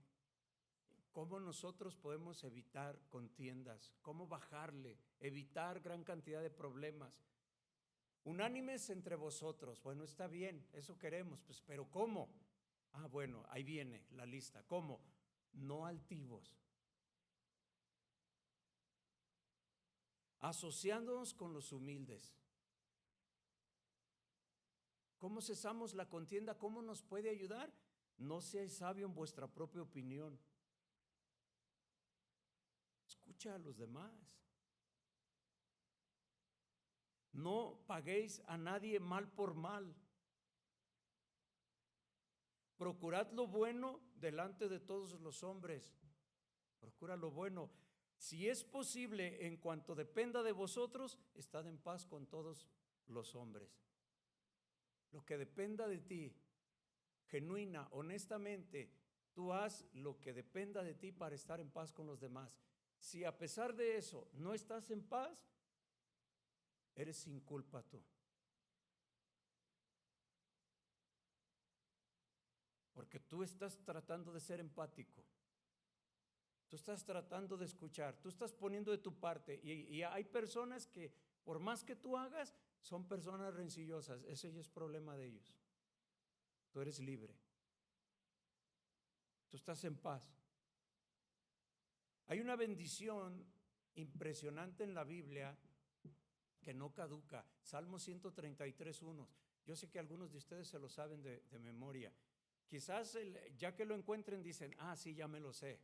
cómo nosotros podemos evitar contiendas, cómo bajarle, evitar gran cantidad de problemas. Unánimes entre vosotros, bueno, está bien, eso queremos, pues, pero ¿cómo? Ah, bueno, ahí viene la lista. ¿Cómo? No altivos, asociándonos con los humildes. ¿Cómo cesamos la contienda? ¿Cómo nos puede ayudar? No seáis sabio en vuestra propia opinión. Escucha a los demás. No paguéis a nadie mal por mal. Procurad lo bueno delante de todos los hombres. Procura lo bueno. Si es posible, en cuanto dependa de vosotros, estad en paz con todos los hombres. Lo que dependa de ti, genuina, honestamente, tú haz lo que dependa de ti para estar en paz con los demás. Si a pesar de eso no estás en paz, eres sin culpa tú. Porque tú estás tratando de ser empático. Tú estás tratando de escuchar. Tú estás poniendo de tu parte. Y hay personas que, por más que tú hagas, son personas rencillosas, ese ya es problema de ellos. Tú eres libre. Tú estás en paz. Hay una bendición impresionante en la Biblia que no caduca. Salmo 133:1. Yo sé que algunos de ustedes se lo saben de memoria. Quizás ya que lo encuentren dicen, sí, ya me lo sé.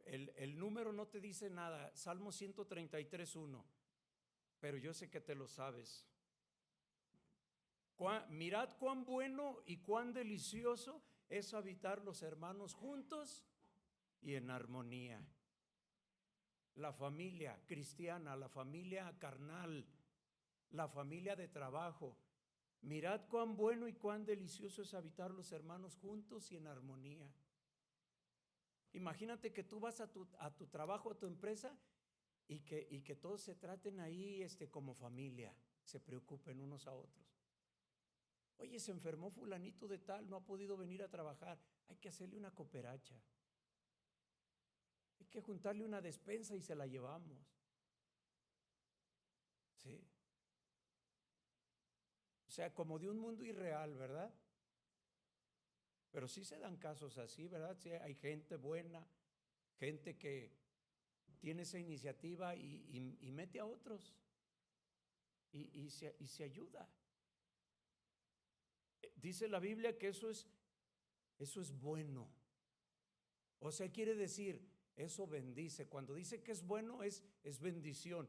El número no te dice nada, Salmo 133:1, pero yo sé que te lo sabes. Mirad cuán bueno y cuán delicioso es habitar los hermanos juntos y en armonía. La familia cristiana, la familia carnal, la familia de trabajo. Mirad cuán bueno y cuán delicioso es habitar los hermanos juntos y en armonía. Imagínate que tú vas a tu trabajo, a tu empresa, y que todos se traten ahí como familia, se preocupen unos a otros. Oye, se enfermó fulanito de tal, no ha podido venir a trabajar, hay que hacerle una cooperacha. Hay que juntarle una despensa y se la llevamos. ¿Sí? O sea, como de un mundo irreal, ¿verdad? Pero sí se dan casos así, ¿verdad? Sí, hay gente buena, gente que tiene esa iniciativa y mete a otros y se ayuda. Dice la Biblia que eso es bueno. O sea, quiere decir, eso bendice. Cuando dice que es bueno, es bendición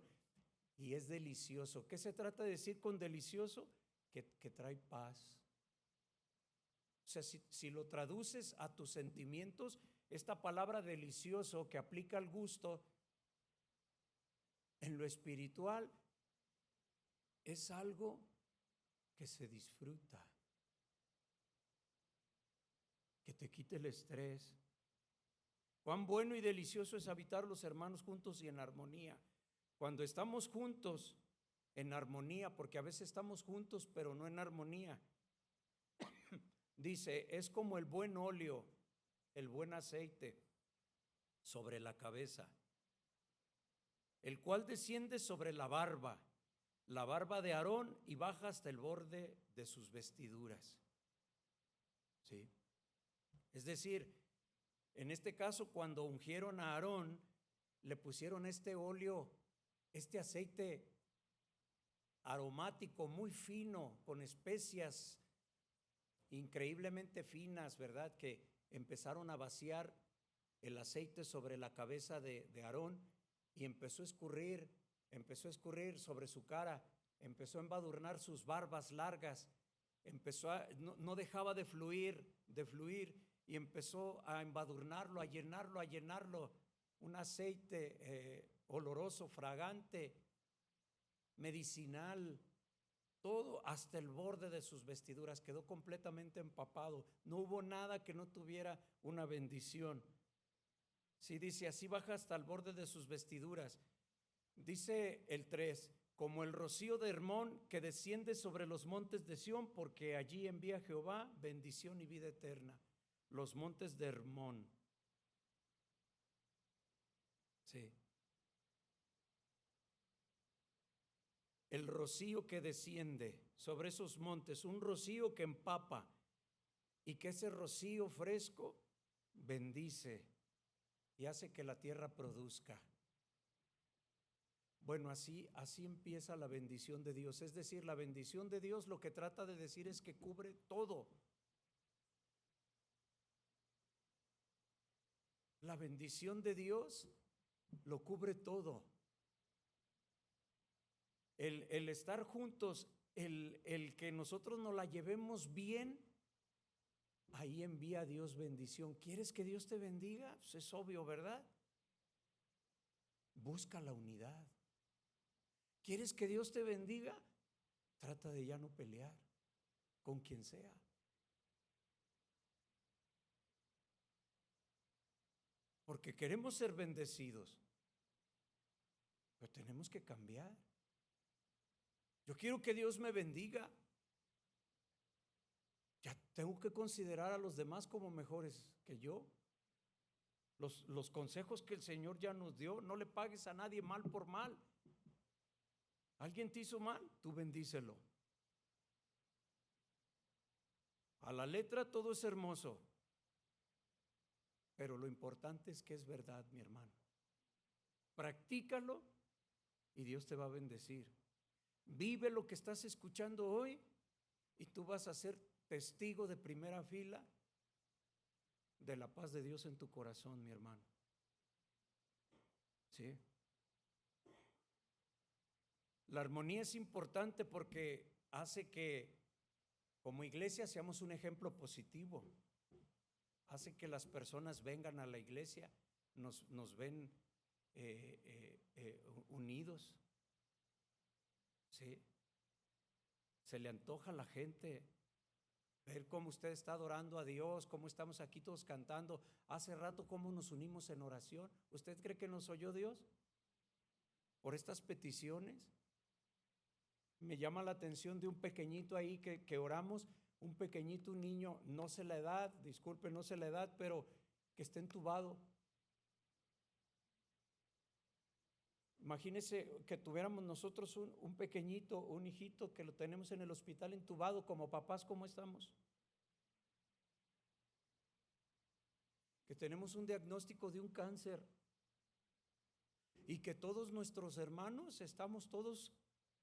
y es delicioso. ¿Qué se trata de decir con delicioso? Que trae paz. O sea, si lo traduces a tus sentimientos, esta palabra delicioso que aplica al gusto, en lo espiritual, es algo que se disfruta, que te quite el estrés. Cuán bueno y delicioso es habitar los hermanos juntos y en armonía. Cuando estamos juntos en armonía, porque a veces estamos juntos pero no en armonía. Dice, es como el buen óleo, el buen aceite sobre la cabeza, el cual desciende sobre la barba de Aarón y baja hasta el borde de sus vestiduras. ¿Sí? Es decir, en este caso, cuando ungieron a Aarón, le pusieron este óleo, este aceite aromático muy fino, con especias increíblemente finas, ¿verdad? Que empezaron a vaciar el aceite sobre la cabeza de Aarón y empezó a escurrir sobre su cara, empezó a embadurnar sus barbas largas, no dejaba de fluir y empezó a embadurnarlo, a llenarlo, un aceite oloroso, fragante, medicinal, todo hasta el borde de sus vestiduras, quedó completamente empapado, no hubo nada que no tuviera una bendición. Sí, dice, así baja hasta el borde de sus vestiduras. Dice el 3, como el rocío de Hermón que desciende sobre los montes de Sión, porque allí envía Jehová bendición y vida eterna. Los montes de Hermón. Sí. El rocío que desciende sobre esos montes, un rocío que empapa y que ese rocío fresco bendice y hace que la tierra produzca. Bueno, así empieza la bendición de Dios. Es decir, la bendición de Dios lo que trata de decir es que cubre todo. La bendición de Dios lo cubre todo. El estar juntos, el que nosotros nos la llevemos bien, ahí envía Dios bendición. ¿Quieres que Dios te bendiga? Pues es obvio, ¿verdad? Busca la unidad. ¿Quieres que Dios te bendiga? Trata de ya no pelear con quien sea. Porque queremos ser bendecidos, pero tenemos que cambiar. Yo quiero que Dios me bendiga. Ya tengo que considerar a los demás como mejores que yo. Los consejos que el Señor ya nos dio, no le pagues a nadie mal por mal. ¿Alguien te hizo mal? Tú bendícelo. A la letra todo es hermoso, pero lo importante es que es verdad, mi hermano. Practícalo y Dios te va a bendecir. Vive lo que estás escuchando hoy y tú vas a ser testigo de primera fila de la paz de Dios en tu corazón, mi hermano. ¿Sí? La armonía es importante porque hace que como iglesia seamos un ejemplo positivo. Hace que las personas vengan a la iglesia, nos ven unidos. ¿Sí? Se le antoja a la gente ver cómo usted está adorando a Dios, cómo estamos aquí todos cantando. Hace rato cómo nos unimos en oración. ¿Usted cree que nos oyó Dios por estas peticiones? Me llama la atención de un pequeñito ahí que oramos, un pequeñito, un niño, no sé la edad, disculpe, no sé la edad, pero que está entubado. Imagínese que tuviéramos nosotros un pequeñito, un hijito que lo tenemos en el hospital entubado, como papás, ¿cómo estamos? Que tenemos un diagnóstico de un cáncer y que todos nuestros hermanos estamos todos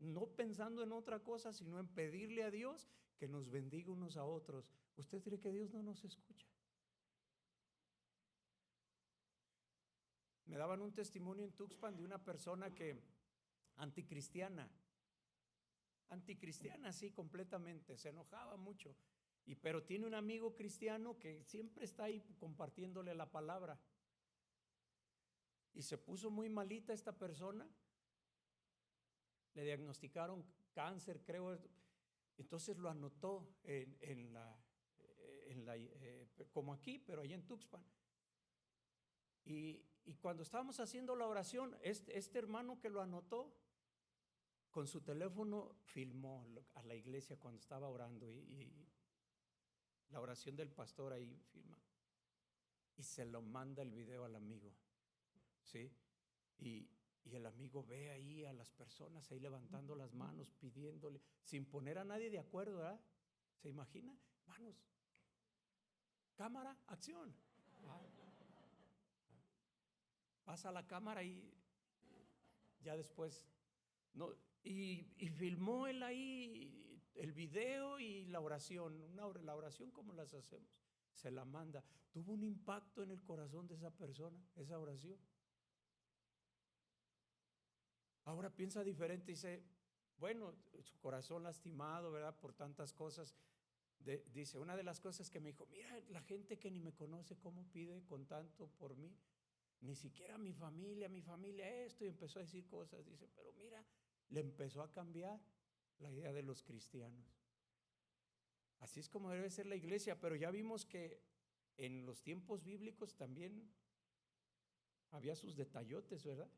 no pensando en otra cosa, sino en pedirle a Dios que nos bendiga unos a otros. ¿Usted cree que Dios no nos escucha? Me daban un testimonio en Tuxpan de una persona que anticristiana, sí, completamente, se enojaba mucho, pero tiene un amigo cristiano que siempre está ahí compartiéndole la palabra. Y se puso muy malita esta persona, le diagnosticaron cáncer, creo, entonces lo anotó como aquí, pero allá en Tuxpan. Y cuando estábamos haciendo la oración, este hermano que lo anotó, con su teléfono filmó a la iglesia cuando estaba orando y la oración del pastor ahí filma. Y se lo manda el video al amigo, ¿sí? Y el amigo ve ahí a las personas ahí levantando las manos, pidiéndole, sin poner a nadie de acuerdo, ¿verdad? ¿Se imagina? Manos, cámara, acción. Pasa la cámara y ya después, no, y filmó él ahí el video y la oración, la oración como las hacemos, se la manda. Tuvo un impacto en el corazón de esa persona, esa oración. Ahora piensa diferente y dice, bueno, su corazón lastimado, ¿verdad? Por tantas cosas. Dice, una de las cosas que me dijo, mira, la gente que ni me conoce, cómo pide con tanto por mí. Ni siquiera mi familia esto, y empezó a decir cosas. Dice, pero mira, le empezó a cambiar la idea de los cristianos. Así es como debe ser la iglesia, pero ya vimos que en los tiempos bíblicos también había sus detallotes, ¿verdad?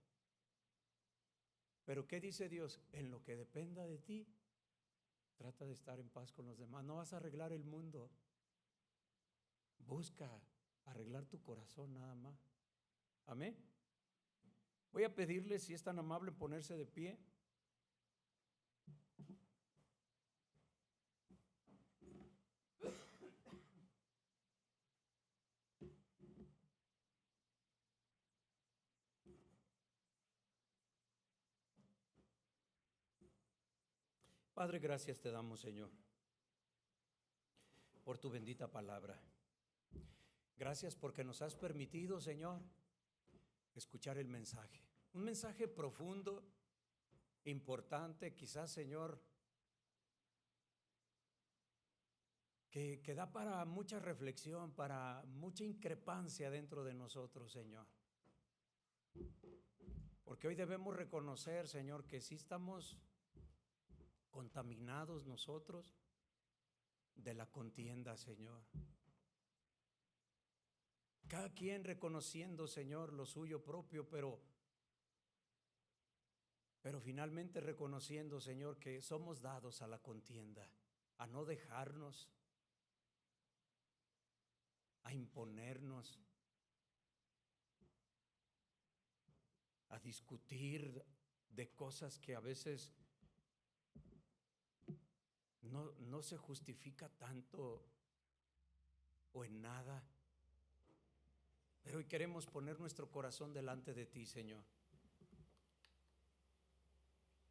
Pero ¿qué dice Dios? En lo que dependa de ti, trata de estar en paz con los demás. No vas a arreglar el mundo. Busca arreglar tu corazón nada más. Amén. Voy a pedirle, si es tan amable, ponerse de pie. Padre, gracias te damos, Señor, por tu bendita palabra. Gracias porque nos has permitido, Señor, escuchar el mensaje. Un mensaje profundo, importante, quizás, Señor, que da para mucha reflexión, para mucha increpancia dentro de nosotros, Señor. Porque hoy debemos reconocer, Señor, que sí estamos contaminados nosotros de la contienda, Señor. Cada quien reconociendo, Señor, lo suyo propio, pero finalmente reconociendo, Señor, que somos dados a la contienda, a no dejarnos, a imponernos, a discutir de cosas que a veces no se justifica tanto o en nada. Pero hoy queremos poner nuestro corazón delante de ti, Señor.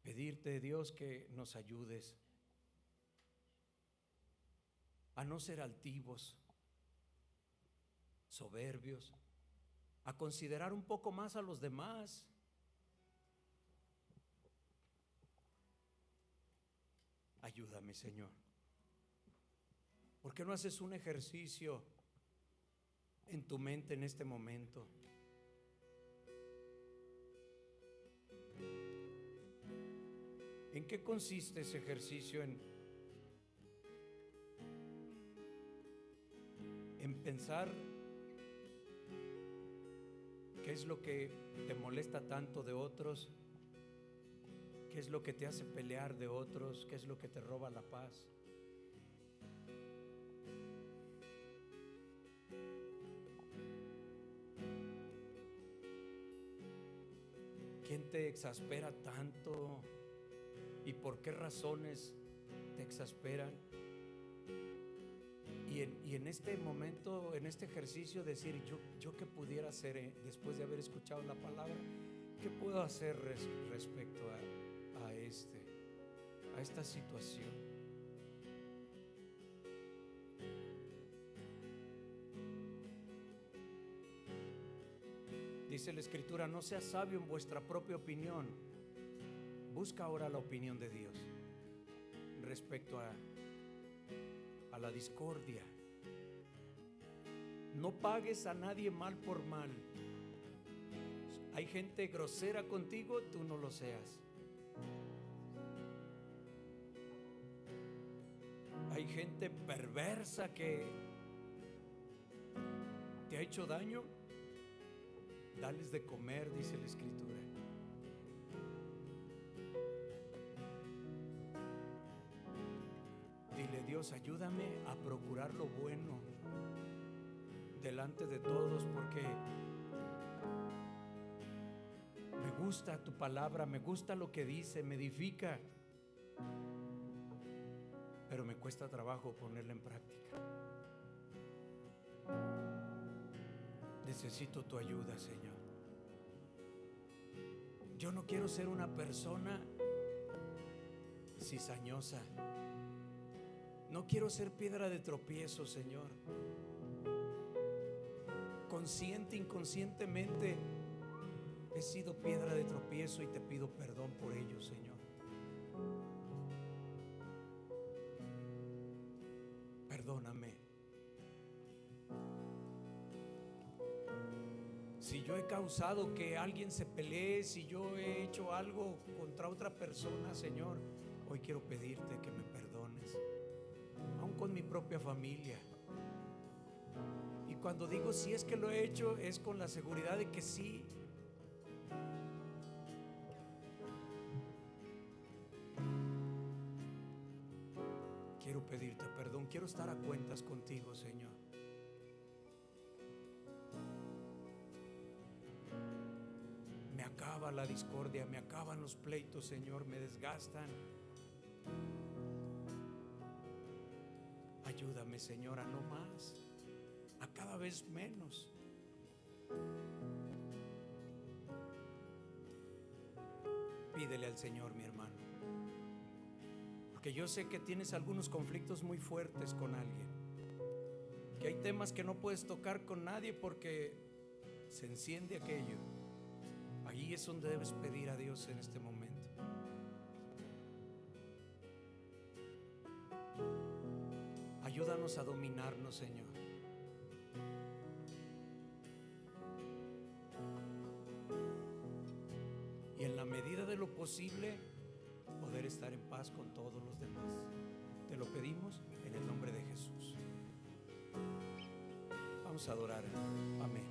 Pedirte, Dios, que nos ayudes a no ser altivos, soberbios, a considerar un poco más a los demás. Ayúdame, Señor. ¿Por qué no haces un ejercicio en tu mente en este momento? ¿En qué consiste ese ejercicio? En pensar qué es lo que te molesta tanto de otros, qué es lo que te hace pelear de otros, qué es lo que te roba la paz. ¿Quién te exaspera tanto y por qué razones te exasperan? Y en este momento, en este ejercicio, decir yo qué pudiera hacer después de haber escuchado la palabra, qué puedo hacer respecto a esta situación. Dice la Escritura: no seas sabio en vuestra propia opinión, busca ahora la opinión de Dios respecto a la discordia. No pagues a nadie mal por mal. Hay gente grosera contigo, tú no lo seas. Hay gente perversa que te ha hecho daño, dales de comer, dice la Escritura. Dile: Dios, ayúdame a procurar lo bueno delante de todos, porque me gusta tu palabra, me gusta lo que dice, me edifica, pero me cuesta trabajo ponerla en práctica. Necesito tu ayuda, Señor. Yo no quiero ser una persona cizañosa. No quiero ser piedra de tropiezo, Señor. Consciente, inconscientemente he sido piedra de tropiezo y te pido perdón por ello, Señor. Perdóname. Si yo he causado que alguien se pelee, si yo he hecho algo contra otra persona, Señor, hoy quiero pedirte que me perdones, aun con mi propia familia. Y cuando digo si es que lo he hecho, es con la seguridad de que sí. Quiero pedirte perdón, quiero estar a cuentas contigo, Señor. Me acaba la discordia, me acaban los pleitos, Señor, me desgastan. Ayúdame, Señor, a no más, a cada vez menos. Pídele al Señor, mi hermano, porque yo sé que tienes algunos conflictos muy fuertes con alguien, que hay temas que no puedes tocar con nadie porque se enciende aquello. Ahí es donde debes pedir a Dios en este momento. Ayúdanos a dominarnos, Señor. Y en la medida de lo posible, poder estar en paz con todos los demás. Te lo pedimos en el nombre de Jesús. Vamos a adorar. Amén.